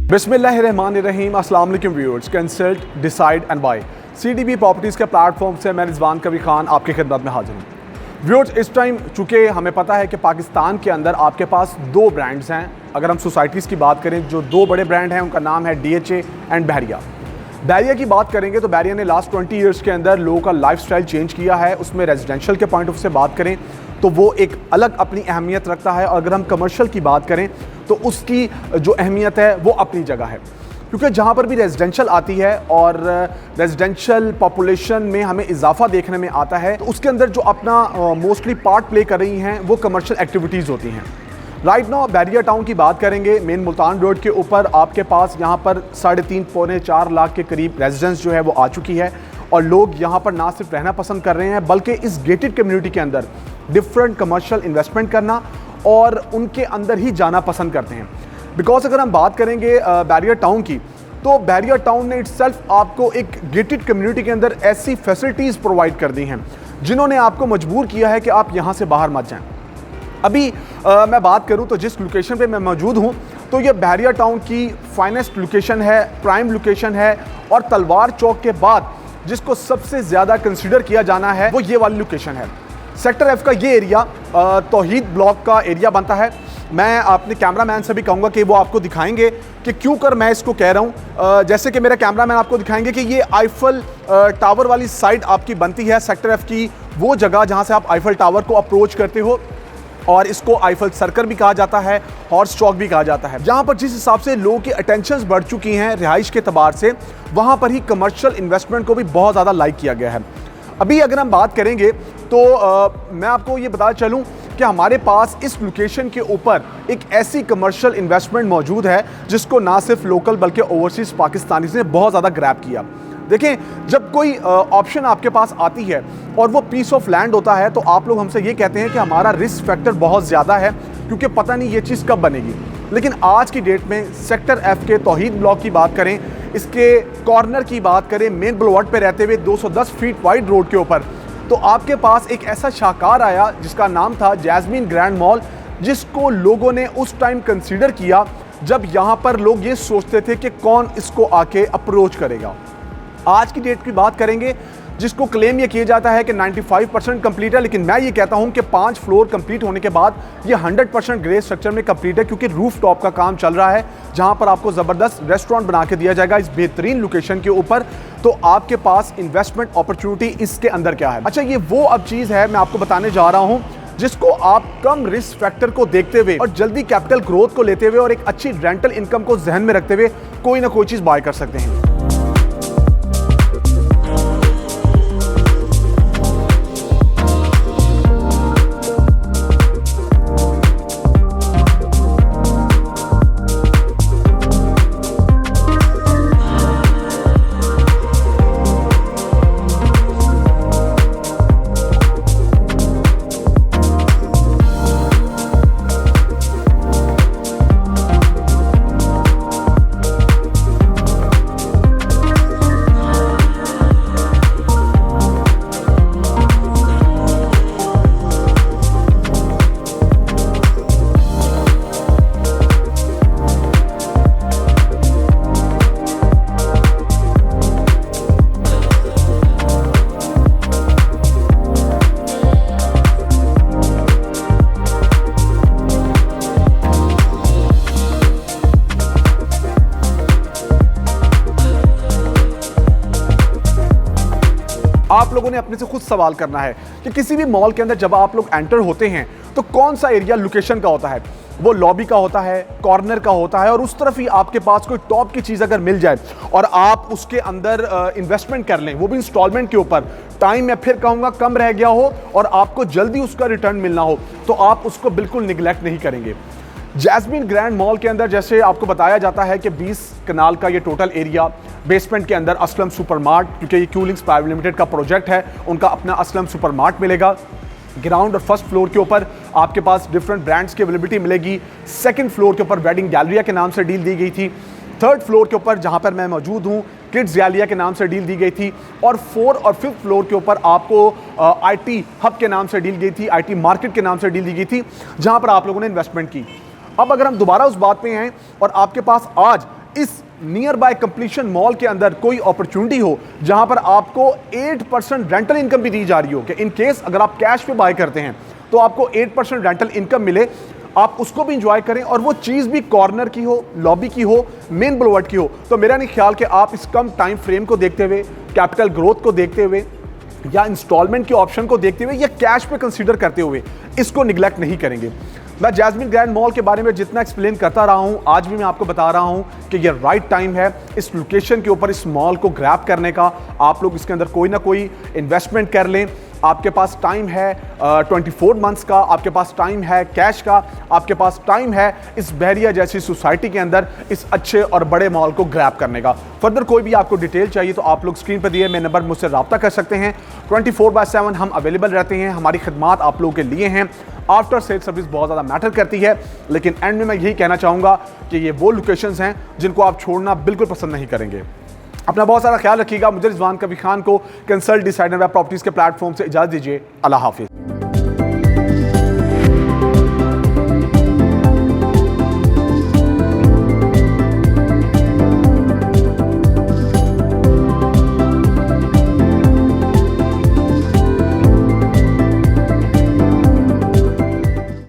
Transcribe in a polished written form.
बिस्मिल्लाहिर्रहमानिर्रहीम। अस्सलाम वालेकुम viewers. Consult, decide and buy CDB properties के प्लेटफॉर्म से मैं रिजवान कबीर खान आपकी खिदमत में हाजिर हूँ। व्यूअर्स, इस टाइम चूँकि हमें पता है कि पाकिस्तान के अंदर आपके पास दो ब्रांड्स हैं। अगर हम सोसाइटीज़ की बात करें, जो दो बड़े ब्रांड हैं उनका नाम है DHA एंड बहरिया। बहरिया की बात करेंगे तो बहरिया ने लास्ट 20 ईयर्स के अंदर लोगों का लाइफस्टाइल चेंज किया है। उसमें रेजिडेंशियल के पॉइंट ऑफ से बात करें तो वो एक अलग अपनी अहमियत रखता है, और अगर हम कमर्शियल की बात करें तो उसकी जो अहमियत है वो अपनी जगह है। क्योंकि जहाँ पर भी रेजिडेंशियल आती है और रेजिडेंशियल पॉपुलेशन में हमें इजाफा देखने में आता है, तो उसके अंदर जो अपना मोस्टली पार्ट प्ले कर रही हैं वो कमर्शियल एक्टिविटीज़ होती हैं। राइट नाउ बहरिया टाउन की बात करेंगे, मेन मुल्तान रोड के ऊपर आपके पास यहाँ पर 3.5 पौने 4 लाख के करीब रेजिडेंस जो है वो आ चुकी है, और लोग यहाँ पर ना सिर्फ रहना पसंद कर रहे हैं बल्कि इस गेटेड कम्युनिटी के अंदर डिफरेंट कमर्शियल इन्वेस्टमेंट करना और उनके अंदर ही जाना पसंद करते हैं। बिकॉज अगर हम बात करेंगे बहरिया टाउन की, तो बहरिया टाउन ने इटसेल्फ आपको एक गेटेड कम्युनिटी के अंदर ऐसी फैसिलिटीज़ प्रोवाइड कर दी हैं जिन्होंने आपको मजबूर किया है कि आप यहाँ से बाहर मत जाएं। अभी मैं बात करूँ तो जिस लोकेशन पे मैं मौजूद हूँ, तो ये बहरिया टाउन की फाइनेस्ट लोकेशन है, प्राइम लोकेशन है, और तलवार चौक के बाद जिसको सबसे ज़्यादा कंसिडर किया जाना है वो ये वाली लोकेशन है। सेक्टर F का ये एरिया तौहीद ब्लॉक का एरिया बनता है। मैं अपने कैमरामैन से भी कहूँगा कि वो आपको दिखाएंगे कि क्यों कर मैं इसको कह रहा हूँ। जैसे कि मेरा कैमरामैन आपको दिखाएंगे कि ये आईफल टावर वाली साइड आपकी बनती है सेक्टर F की, वो जगह जहाँ से आप आईफल टावर को अप्रोच करते हो, और इसको आईफल सर्कल भी कहा जाता है, हॉर्स चौक भी कहा जाता है। जहाँ पर जिस हिसाब से लोगों की अटेंशंस बढ़ चुकी हैं रिहाइश के तबार से, वहाँ पर ही कमर्शियल इन्वेस्टमेंट को भी बहुत ज़्यादा लाइक किया गया है। अभी अगर हम बात करेंगे तो मैं आपको ये बता चलूँ कि हमारे पास इस लोकेशन के ऊपर एक ऐसी कमर्शियल इन्वेस्टमेंट मौजूद है जिसको ना सिर्फ लोकल बल्कि ओवरसीज़ पाकिस्तानीज़ ने बहुत ज़्यादा ग्रैब किया। देखें, जब कोई ऑप्शन आपके पास आती है और वो पीस ऑफ लैंड होता है, तो आप लोग हमसे ये कहते हैं कि हमारा रिस्क फैक्टर बहुत ज़्यादा है क्योंकि पता नहीं ये चीज़ कब बनेगी। लेकिन आज की डेट में सेक्टर F के तौहीद ब्लॉक की बात करें, इसके कॉर्नर की बात करें, मेन बुलवार्ड पे रहते हुए 210 फीट वाइड रोड के ऊपर, तो आपके पास एक ऐसा शाहकार आया जिसका नाम था जैस्मीन ग्रैंड मॉल, जिसको लोगों ने उस टाइम कंसीडर किया जब यहाँ पर लोग ये सोचते थे कि कौन इसको आके अप्रोच करेगा। आज की डेट की बात करेंगे जिसको क्लेम ये किया जाता है कि 95% कंप्लीट है, लेकिन मैं ये कहता हूँ कि 5 फ्लोर कंप्लीट होने के बाद ये 100% ग्रे स्ट्रक्चर में कंप्लीट है, क्योंकि रूफ टॉप का काम चल रहा है जहाँ पर आपको ज़बरदस्त रेस्टोरेंट बना के दिया जाएगा इस बेहतरीन लोकेशन के ऊपर। तो आपके पास इन्वेस्टमेंट अपॉर्चुनिटी इसके अंदर क्या है? अच्छा, ये वो अब चीज़ है मैं आपको बताने जा रहा हूँ जिसको आप कम रिस्क फैक्टर को देखते हुए और जल्दी कैपिटल ग्रोथ को लेते हुए और एक अच्छी रेंटल इनकम को जहन में रखते हुए कोई ना कोई चीज़ बाय कर सकते हैं। आप लोगों ने अपने से खुद सवाल करना है कि किसी भी मॉल के अंदर जब आप लोग एंटर होते हैं तो कौन सा एरिया लोकेशन का होता है? वो लॉबी का होता है, कॉर्नर का होता है, और उस तरफ ही आपके पास कोई टॉप की चीज़ अगर मिल जाए और आप उसके अंदर इन्वेस्टमेंट कर लें, वो भी इंस्टॉलमेंट के ऊपर, टाइम मैं फिर कहूँगा कम रह गया हो और आपको जल्दी उसका रिटर्न मिलना हो, तो आप उसको बिल्कुल निगलेक्ट नहीं करेंगे। जैस्मीन ग्रैंड मॉल के अंदर जैसे आपको बताया जाता है कि 20 कनाल का ये टोटल एरिया, बेसमेंट के अंदर असलम सुपरमार्ट, क्योंकि ये क्यूलिंग्स प्राइवेट लिमिटेड का प्रोजेक्ट है, उनका अपना असलम सुपरमार्ट मिलेगा। ग्राउंड और फर्स्ट फ्लोर के ऊपर आपके पास डिफरेंट ब्रांड्स की अवेलेबिलिटी मिलेगी। सेकंड फ्लोर के ऊपर वेडिंग गैलरिया के नाम से डील दी गई थी। थर्ड फ्लोर के ऊपर जहां पर मैं मौजूद हूं, किड्स गैलरिया के नाम से डील दी गई थी। और 4 और 5th फ्लोर के ऊपर आपको IT हब के नाम से डील गई थी, IT मार्केट के नाम से डील दी गई थी, जहां पर आप लोगों ने इन्वेस्टमेंट की। अब अगर हम दोबारा उस बात पे हैं और आपके पास आज इस नियर बाय कंप्लीशन मॉल के अंदर कोई अपॉर्चुनिटी हो जहां पर आपको 8% रेंटल इनकम भी दी जा रही हो, कि इन केस अगर आप कैश पे बाय करते हैं तो आपको 8% रेंटल इनकम मिले, आप उसको भी इंजॉय करें और वो चीज़ भी कॉर्नर की हो, लॉबी की हो, मेन बुलवर्ड की हो, तो मेरा नहीं ख्याल कि आप इस कम टाइम फ्रेम को देखते हुए, कैपिटल ग्रोथ को देखते हुए या इंस्टॉलमेंट के ऑप्शन को देखते हुए या कैश पे कंसीडर करते हुए इसको निगलेक्ट नहीं करेंगे। मैं जैस्मिन ग्रैंड मॉल के बारे में जितना एक्सप्लेन करता रहा हूं, आज भी मैं आपको बता रहा हूं कि ये राइट टाइम है इस लोकेशन के ऊपर इस मॉल को ग्रैब करने का। आप लोग इसके अंदर कोई ना कोई इन्वेस्टमेंट कर लें, आपके पास टाइम है 24 मंथ्स का, आपके पास टाइम है कैश का, आपके पास टाइम है इस बहरिया जैसी सोसाइटी के अंदर इस अच्छे और बड़े मॉल को ग्रैब करने का। फर्दर कोई भी आपको डिटेल चाहिए तो आप लोग स्क्रीन पर दिए मेरे नंबर मुझसे रब्ता कर सकते हैं। 24/7 हम अवेलेबल रहते हैं, हमारी खिदमात आप लोगों के लिए हैं। आफ्टर सेल सर्विस बहुत ज़्यादा मैटर करती है, लेकिन एंड में मैं यही कहना चाहूँगा कि ये वो लोकेशंस हैं जिनको आप छोड़ना बिल्कुल पसंद नहीं करेंगे। अपना बहुत सारा ख्याल रखिएगा। मुझे रिजवान कबीर खान को कंसल्ट डिसाइडर वेब प्रॉपर्टीज़ के प्लेटफॉर्म से इजाज़त दीजिए। अल्लाह हाफिज़।